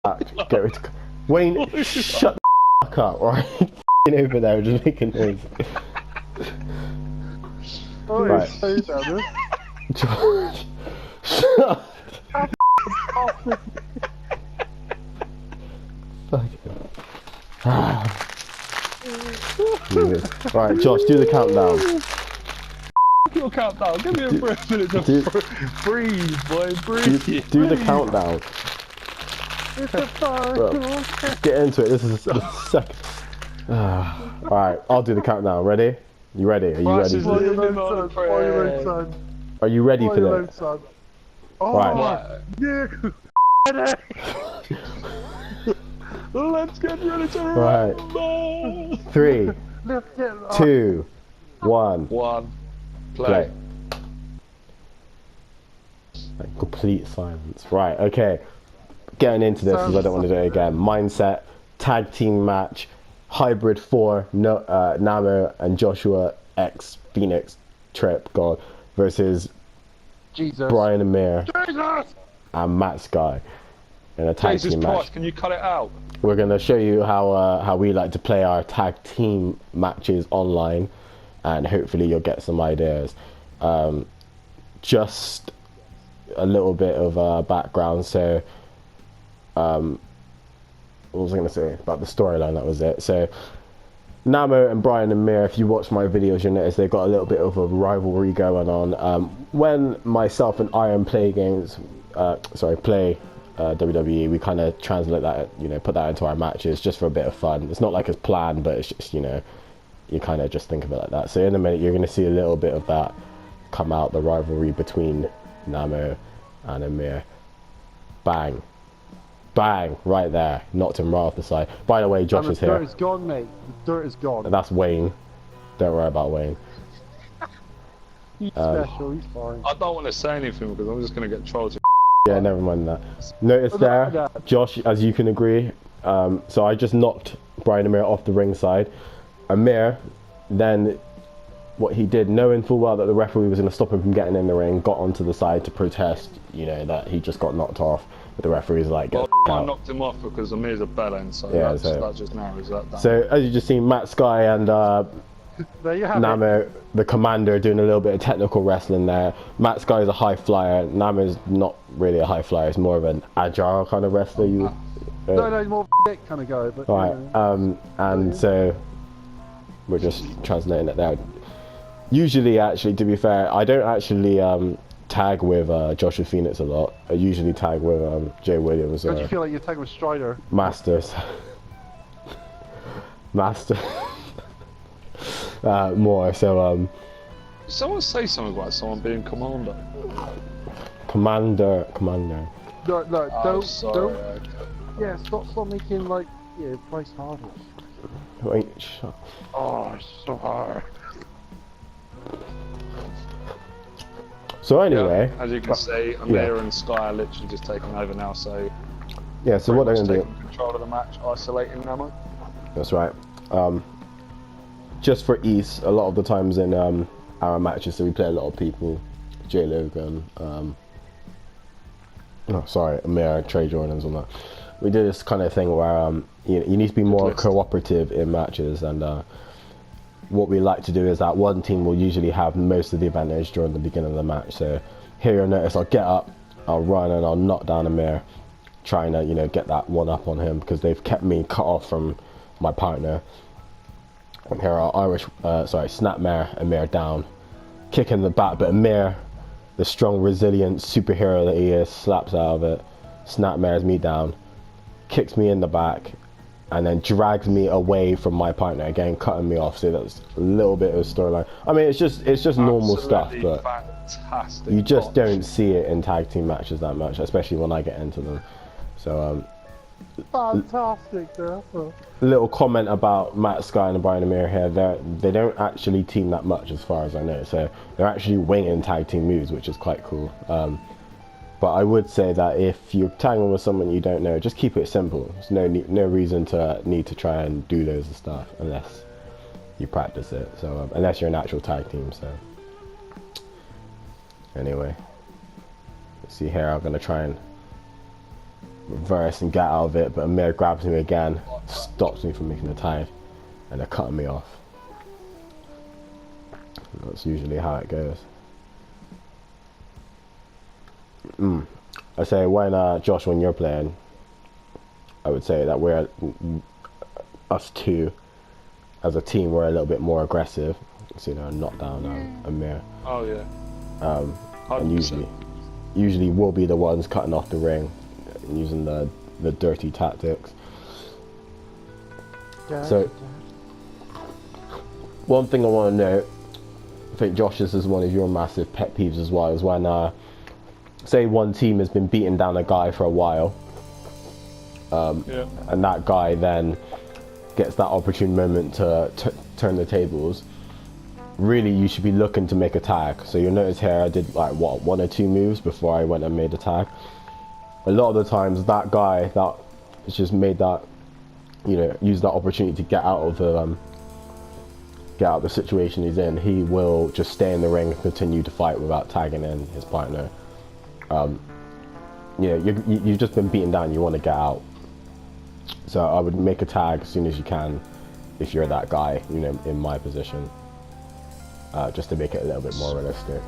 Get rid of Wayne, shut the fuck up, right? Over there, just making noise. Oh, right. Say that, George, shut up. Right, Josh, do the countdown. Your countdown. Give me a minute to breathe, boy. Breathe. Do the countdown. It's a fire. Let's get into it. This is the second. Alright, I'll do the countdown. Ready? You ready? Are you ready? Are you ready for that? Oh, Right. Yeah. Let's get ready to Right. rumble. 3, 2, 1. Play. Complete silence. Right, okay. Getting into this because I don't want to do it again. Mindset, tag team match, hybrid 4, Namo and Joshua X Phoenix Trip God versus Bryan Amir and Matt Sky in a tag team match. Can you cut it out? We're going to show you how we like to play our tag team matches online, and hopefully you'll get some ideas. Just a little bit of background. So what was I going to say about the storyline? That was it. So Namo and Bryan Amir, if you watch my videos, you'll notice they've got a little bit of a rivalry going on. When myself and Iron play games, play WWE, we kind of translate that, put that into our matches just for a bit of fun. It's not like it's planned, but it's just, you kind of just think of it like that. So in a minute, you're going to see a little bit of that come out, the rivalry between Namo and Amir. Bang. Bang, right there. Knocked him right off the side. By the way, Josh is here. The dirt is gone, mate. The dirt is gone. And that's Wayne. Don't worry about Wayne. He's special, he's fine. I don't want to say anything because I'm just going to get trolled. Yeah, never mind that. Notice there, Josh, as you can agree, so I just knocked Bryan Amir off the ringside. Amir, then what he did, knowing full well that the referee was going to stop him from getting in the ring, got onto the side to protest, that he just got knocked off. But the referee's like, get I knocked him off because Amir's a bellend, so yeah, that just narrows that down. So as you just seen, Matt Sky and there you have Namo, the commander, doing a little bit of technical wrestling there. Matt Sky is a high flyer. Namo's not really a high flyer. It's more of an agile kind of wrestler. No, he's more of a kind of guy. But, right. And so we're just translating it there. Usually, actually, to be fair, I don't actually tag with Joshua Phoenix a lot. I usually tag with Jay Williams. Don't you feel like you're tagging with Strider? Masters. More so. Someone say something about someone being commander. Commander. No, don't. Sorry. Yeah, stop making price harder. Wait, shut. Oh, it's so hard. So anyway, yeah, as you can see, Amir and Sky are literally just taking over now. So yeah, so what they're going to do? Control of the match, isolating Namo. That's right. Just for ease, a lot of the times in our matches, so we play a lot of people. Jay Logan, Amir, Trey Jordans, and that. We do this kind of thing where you need to be more cooperative in matches, and what we like to do is that one team will usually have most of the advantage during the beginning of the match. So here you'll notice I'll get up, I'll run, and I'll knock down Amir, trying to get that one up on him because they've kept me cut off from my partner. And here I'll snapmare Amir down, kick in the back, but Amir, the strong, resilient superhero that he is, slaps out of it, snapmares me down, kicks me in the back, and then drags me away from my partner again, cutting me off. So that's a little bit of a storyline. I mean, it's just normal stuff, but fantastic you just don't see it in tag team matches that much, especially when I get into them. So fantastic, little comment about Matt Sky and Bryan Amir here. They don't actually team that much, as far as I know. So they're actually winging tag team moves, which is quite cool. But I would say that if you're tagging with someone you don't know, just keep it simple. There's no reason to need to try and do loads of stuff unless you practice it. So unless you're an actual tag team. So anyway, let's see here. I'm gonna try and reverse and get out of it, but Amir grabs me again, stops me from making the tag, and they're cutting me off. That's usually how it goes. I say when Josh, when you're playing, I would say that we're us two as a team, we're a little bit more aggressive. So, you know, knock down Amir. Oh yeah. And usually we'll be the ones cutting off the ring, using the dirty tactics. So, one thing I want to note, I think Josh, this is one of your massive pet peeves as well, is when say one team has been beating down a guy for a while, and that guy then gets that opportune moment to turn the tables. Really, you should be looking to make a tag. So you'll notice here I did like what, 1 or 2 moves before I went and made a tag. A lot of the times that guy that has just made that, you know, use that opportunity to get out of the situation he's in, he will just stay in the ring and continue to fight without tagging in his partner. You know, you've just been beaten down, you want to get out. So I would make a tag as soon as you can if you're that guy, you know, in my position. Just to make it a little bit more realistic.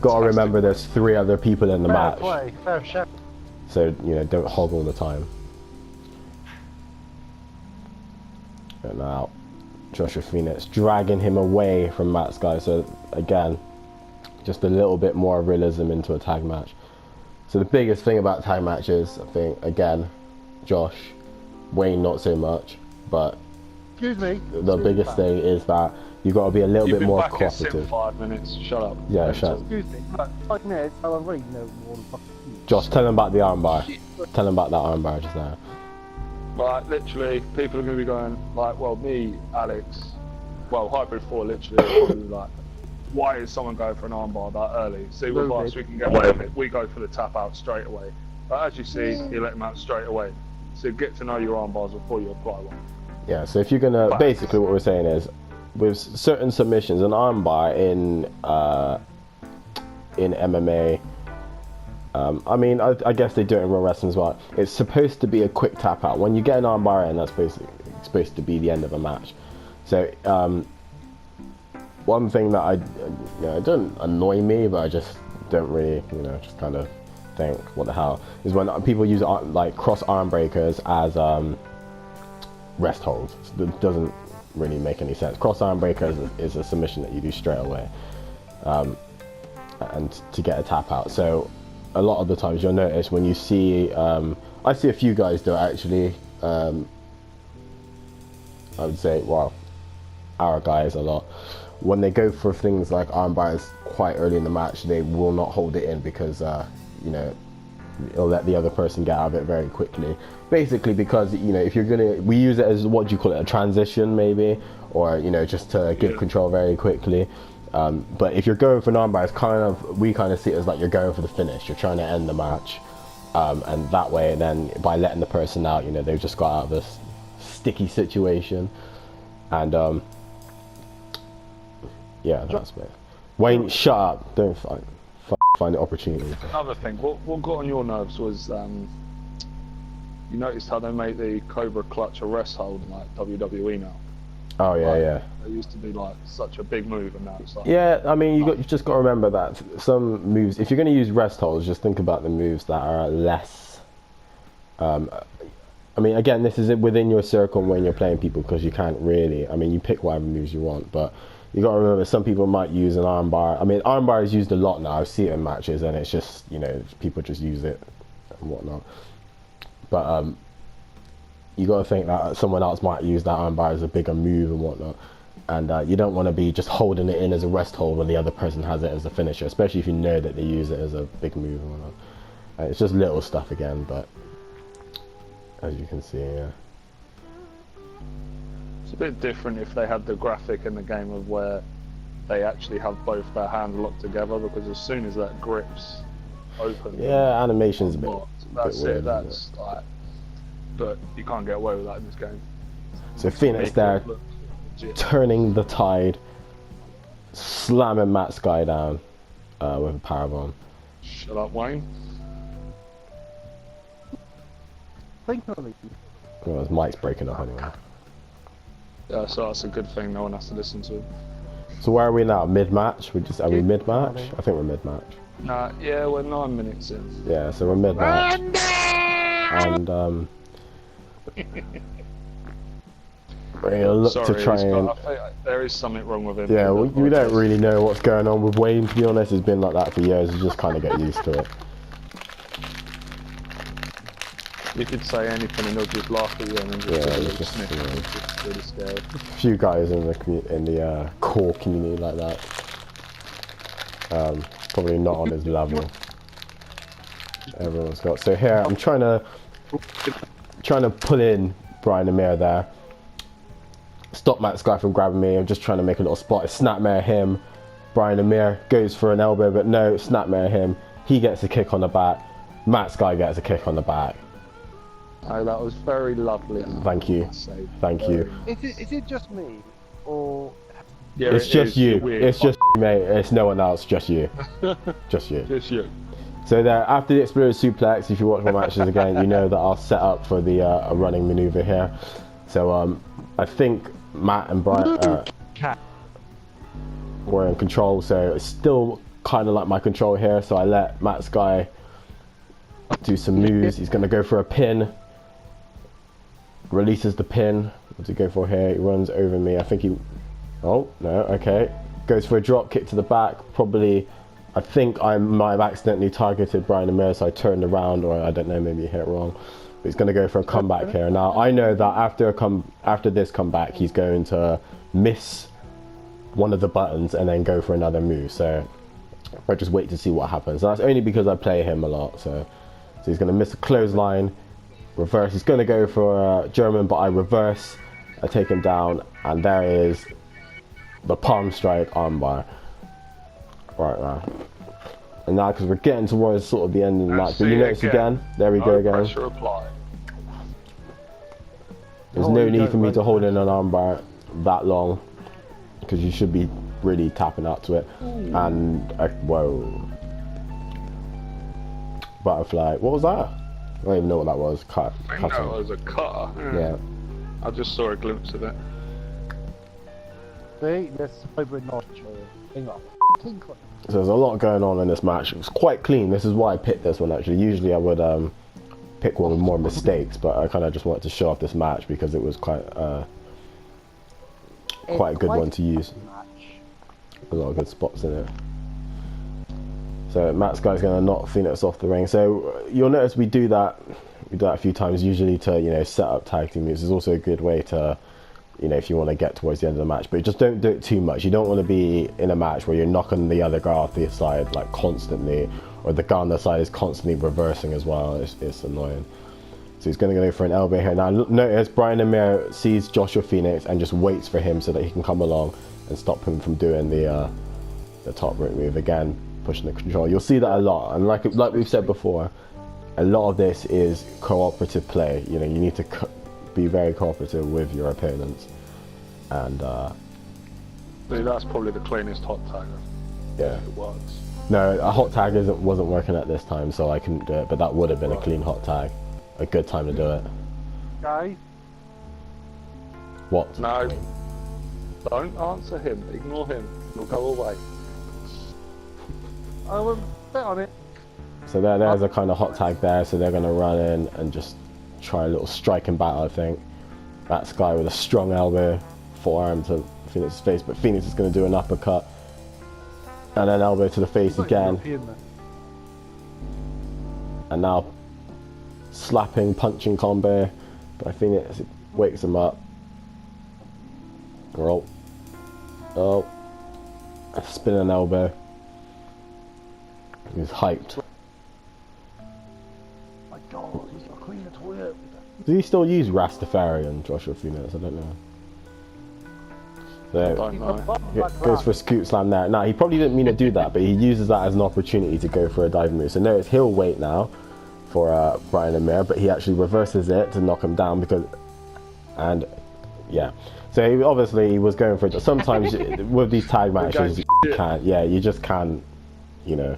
Gotta remember there's 3 other people in the match. So, you know, don't hog all the time. And now, Joshua Phoenix dragging him away from Matt's guy. So, again, just a little bit more realism into a tag match. So the biggest thing about tag matches, I think, again, Josh, Wayne not so much, but excuse me. The biggest thing is that you got to be a little bit more cooperative. 5 minutes. Shut up. Yeah, shut up. Excuse me. 5 minutes. I already know more than fucking you. Josh, tell him about the armbar. Tell him about that armbar just now. Like, literally, people are going to be going, like, well, me, Alex, well, Hybrid 4, literally, are probably like, why is someone going for an armbar that early? See, with us, we can get away with it. We go for the tap out straight away. But as you see, you let them out straight away. So get to know your armbars before you apply one. Yeah, so if you're going to, basically what we're saying is, with certain submissions, an armbar in MMA, I mean, I guess they do it in real wrestling as well. It's supposed to be a quick tap out. When you get an armbar in, that's basically supposed to be the end of a match. So, one thing that it doesn't annoy me, but I just don't really, you know, just kind of think, what the hell, is when people use like cross arm breakers as rest holds. It doesn't really make any sense. Cross arm breakers is a submission that you do straight away, and to get a tap out. So a lot of the times you'll notice when you see, I see a few guys do it actually. I would say, well, our guys a lot. When they go for things like arm bars quite early in the match, they will not hold it in because, you know, it'll let the other person get out of it very quickly. Basically because, you know, if you're gonna, we use it as, what do you call it, a transition maybe, or, you know, just to give control very quickly. But if you're going for an armbar, it's kind of, we kind of see it as like you're going for the finish. You're trying to end the match, and that way, then by letting the person out, you know, they've just got out of this sticky situation, and yeah, that's it. Wayne, shut up! Don't find the opportunity. Another thing, what got on your nerves was, you noticed how they make the Cobra Clutch a rest hold in like WWE now. Oh yeah, like, yeah. It used to be like such a big move, and now it's like. Yeah, I mean, you just got to remember that some moves, if you're going to use rest holds, just think about the moves that are less. I mean, again, this is within your circle when you're playing people, because you can't really. I mean, you pick whatever moves you want, but you got to remember some people might use an armbar. I mean, armbar is used a lot now. I see it in matches, and it's just, you know, people just use it and whatnot. But you got to think that someone else might use that armbar as a bigger move and whatnot, and you don't want to be just holding it in as a rest hold when the other person has it as a finisher, especially if you know that they use it as a big move and whatnot. It's just little stuff again, but as you can see, yeah. It's a bit different if they had the graphic in the game of where they actually have both their hands locked together, because as soon as that grips open, yeah, animation's a bit. That's bit weird, it. That's like, but you can't get away with that in this game. So Phoenix there, turning the tide, slamming Matt's guy down with a powerbomb. Shut up, Wayne. think of it. Well, his mic's breaking up anyway. Yeah, so that's a good thing. No one has to listen to it. So where are we now? Mid-match? Are we mid-match? I think we're mid-match. Nah, yeah, we're 9 minutes in. Yeah, so we're mid-match. And we're gonna look Sorry, to try and. there is something wrong with him. Yeah, we don't really know what's going on with Wayne. To be honest, he's been like that for years. You just kind of get used to it. You could say anything and they'll just laugh at you and then just sniff. It's just really scary. A few guys in the core community like that. Probably not on his level. Everyone's got. So here I'm trying to pull in Bryan Amir there. Stop Matt Sky from grabbing me. I'm just trying to make a little spot. Snapmare him. Bryan Amir goes for an elbow, but no, snapmare him. He gets a kick on the back. Matt Sky gets a kick on the back. Oh, that was very lovely. Thank you. Thank you. Is it just me, or? Yeah, it's just you. It's just you, mate. It's no one else. Just you. Just you. Just you. So there, after the exploded suplex, if you watch my matches again, you know that I'll set up for the a running maneuver here. So I think Matt and Bryan were in control. So it's still kind of like my control here. So I let Matt Sky do some moves. He's going to go for a pin. Releases the pin. What's he go for here? He runs over me. I think he... Oh, no, okay. Goes for a drop kick to the back. Probably... I think I might have accidentally targeted Bryan Amir, so I turned around, or I don't know, maybe he hit it wrong. But he's going to go for a comeback here. Now, I know that after this comeback, he's going to miss one of the buttons and then go for another move. So I'll just wait to see what happens. And that's only because I play him a lot. So he's going to miss a clothesline. Reverse. He's going to go for German, but I reverse. I take him down, and there is the palm strike armbar. Right now. And now, because we're getting towards sort of the end of the match, but you notice again, there we go again. Pressure applied. There's no need for me to hold in an armbar that long, because you should be really tapping out to it. And whoa, butterfly. What was that? I don't even know what that was. Cut. I think that was a cutter. Yeah. I just saw a glimpse of it. See, this hybrid notch thing up. So there's a lot going on in this match. It was quite clean. This is why I picked this one actually. Usually I would pick one with more mistakes, but I kind of just wanted to show off this match because it was quite a good one to use. A lot of good spots in it. So Matt Sky's going to knock Phoenix off the ring. So you'll notice we do that a few times, usually to, you know, set up tag team moves. It's also a good way to, you know, if you want to get towards the end of the match, but just don't do it too much. You don't want to be in a match where you're knocking the other guy off the side like constantly, or the guy on the side is constantly reversing as well. It's annoying. So he's going to go for an elbow here. Now notice Bryan Amir sees Joshua Phoenix and just waits for him so that he can come along and stop him from doing the top rope move again, pushing the control. You'll see that a lot, and like we've said before, a lot of this is cooperative play. You know, you need to be very cooperative with your opponents, and that's probably the cleanest hot tag. Yeah, it works. No, a hot tag wasn't working at this time, so I couldn't do it. But that would have been a clean hot tag, a good time to do it. Guys, what? No, don't answer him. Ignore him. He'll go away. I will bet on it. So there's a kind of hot tag there. So they're going to run in and just try a little striking battle, I think. That Sky with a strong elbow, forearm to Phoenix's face, but Phoenix is going to do an uppercut. And then elbow to the face again. And now slapping, punching combo by Phoenix. It wakes him up. Roll. Oh. Spin an elbow. He's hyped. My God, he's got clean the toilet. Does he still use Rastafarian, Joshua Phoenix? I don't know. So, goes for a scoop slam there. Now, he probably didn't mean to do that, but he uses that as an opportunity to go for a diving move. So notice he'll wait now for Bryan Amir, but he actually reverses it to knock him down because... And, yeah. So he obviously was going for it. Sometimes with these tag matches, you can't. Yeah, you just can't, you know.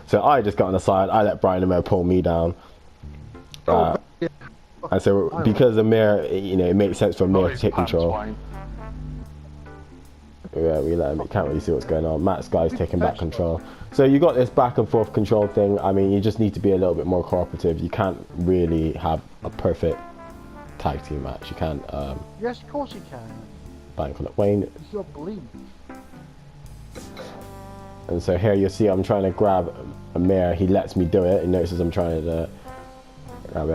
So I just got on the side. I let Bryan Amir pull me down. Yeah. And so because Amir, you know, it makes sense for Amir to take control. Yeah, we let him. You can't really see what's going on. Matt's guy's taking back control. So you got this back and forth control thing. I mean, you just need to be a little bit more cooperative. You can't really have a perfect tag team match. You can't. Yes, of course you can. Bank on it, Wayne. You don't believe me. And so here you see I'm trying to grab Amir. He lets me do it. He notices I'm trying to do it.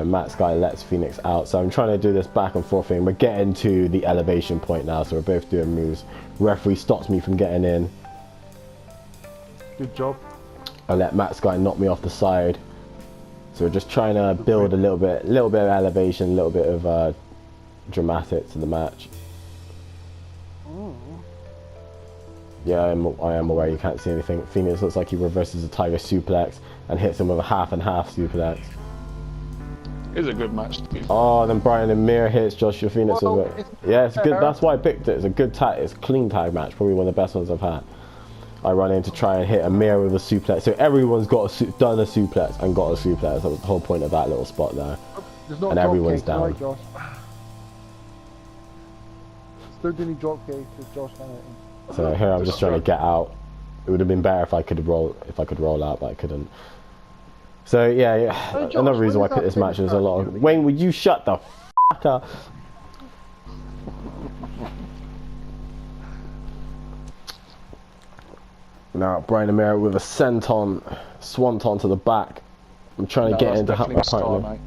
Matt's guy lets Phoenix out. So I'm trying to do this back and forth thing. We're getting to the elevation point now. So we're both doing moves. Referee stops me from getting in. Good job. I let Matt's guy knock me off the side. So we're just trying to build a little bit of elevation, a little bit of dramatic to the match. Yeah, I am aware you can't see anything. Phoenix looks like he reverses a Tiger suplex and hits him with a half and half suplex. It's a good match. Oh, and then Bryan and Amir hits Joshua Phoenix with it. Yeah, it's good. That's why I picked it. It's a good tag. It's a clean tag match. Probably one of the best ones I've had. I run in to try and hit Amir with a suplex. So everyone's got done a suplex and got a suplex. That was the whole point of that little spot there. And everyone's down. Right, Josh. Still doing drop kick with Josh Bennett. So here I'm just trying to get out. It would have been better if I could roll out, but I couldn't. So yeah, Hey, Josh, another reason why I picked this match is a lot of... Wayne, would you shut the f*** up? Now Bryan Amir with a swanton to the back. I'm trying to get into my partner.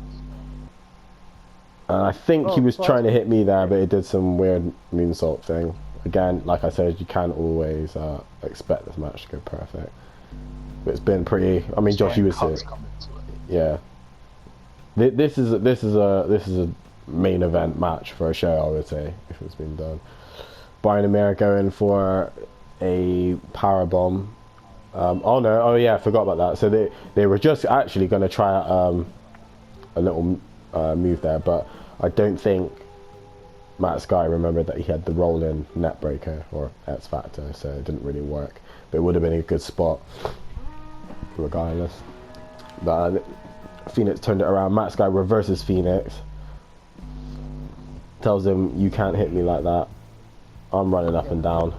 And I think he was trying to hit me there, but he did some weird moonsault thing. Again, like I said, you can't always expect this match to go perfect. But it's been pretty. I mean, Josh, you would say, yeah. This is a main event match for a show, I would say, if it's been done. Bryan Amir going for a power bomb. Oh no! Oh yeah, I forgot about that. So they were just actually going to try a little move there, but I don't think Matt Sky remembered that he had the roll-in net breaker or X Factor, so it didn't really work. But it would have been a good spot, regardless. But Phoenix turned it around. Matt Sky reverses Phoenix, tells him, "You can't hit me like that." I'm running up and down.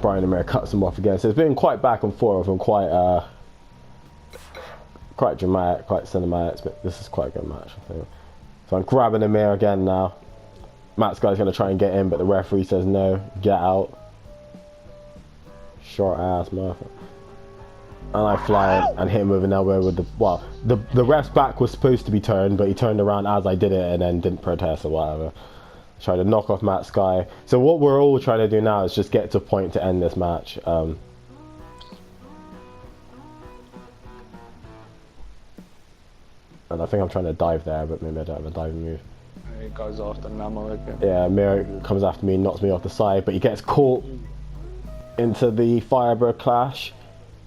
Bryan Amir cuts him off again. So it's been quite back and forth and quite dramatic, quite cinematic. But this is quite a good match, I think. So I'm grabbing Amir again now. Matt's guy's going to try and get in, but the referee says no, get out. Short ass motherfucker. And I fly in and hit him with an elbow with the... Well, the ref's back was supposed to be turned, but he turned around as I did it and then didn't protest or whatever. Tried to knock off Matt Sky. So what we're all trying to do now is just get to a point to end this match. And I think I'm trying to dive there, but maybe I don't have a diving move. He goes after Namo again. Yeah, Amir comes after me, knocks me off the side, but he gets caught into the Firebird Clash.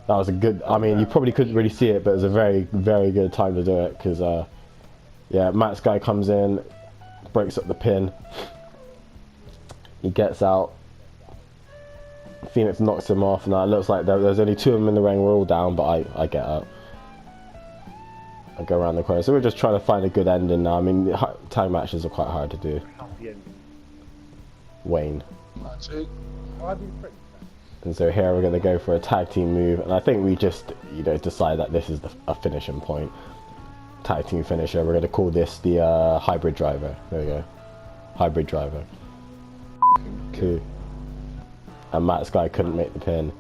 That was a good... I mean, you probably couldn't really see it, but it was a very, very good time to do it, because, yeah, Matt Sky comes in, breaks up the pin. He gets out. Phoenix knocks him off. Now it looks like there's only two of them in the ring. We're all down, but I get up. I go around the corner. So we're just trying to find a good ending now. I mean, tag matches are quite hard to do. Wayne. That's it. And so here we're going to go for a tag team move. And I think we just, you know, decide that this is a finishing point. Tag team finisher. We're going to call this the hybrid driver. There we go. Hybrid driver. Cool. And Matt Sky couldn't make the pin,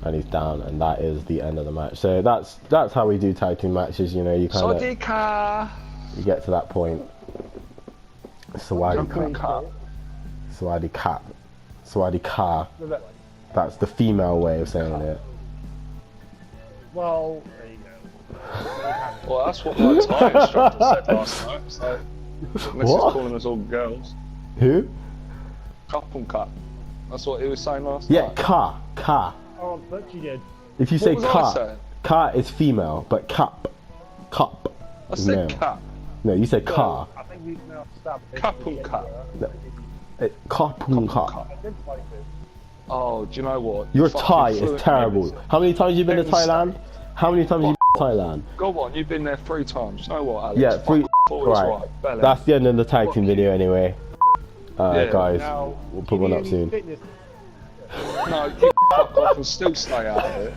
and he's down, and that is the end of the match. So that's how we do tag team matches. You know, you kind of you get to that point. Swadi Ka. That's the female way of saying it. Well, there you go. Well, that's what my Thai instructor said last night. So unless he's calling us all girls. Who? Cup and cut. That's what he was saying last night. Yeah, ka. Oh, but you did. If you say What was I saying? ka is female, but cup I is said male. cut. No, you said ka. I think we've now established. Cup and cut. Cup and ka. Oh, do you know what? Your Fucking Thai fluent is terrible. names. How many times have you been to Don't Thailand? How many times have you Thailand. Go on, you've been there 3 times. You know what, Alex? Yeah, 3. Right. That's the end of the tag team video anyway. Yeah, guys, now, we'll put one up soon. Fitness. no, you fuck off and still stay out of it.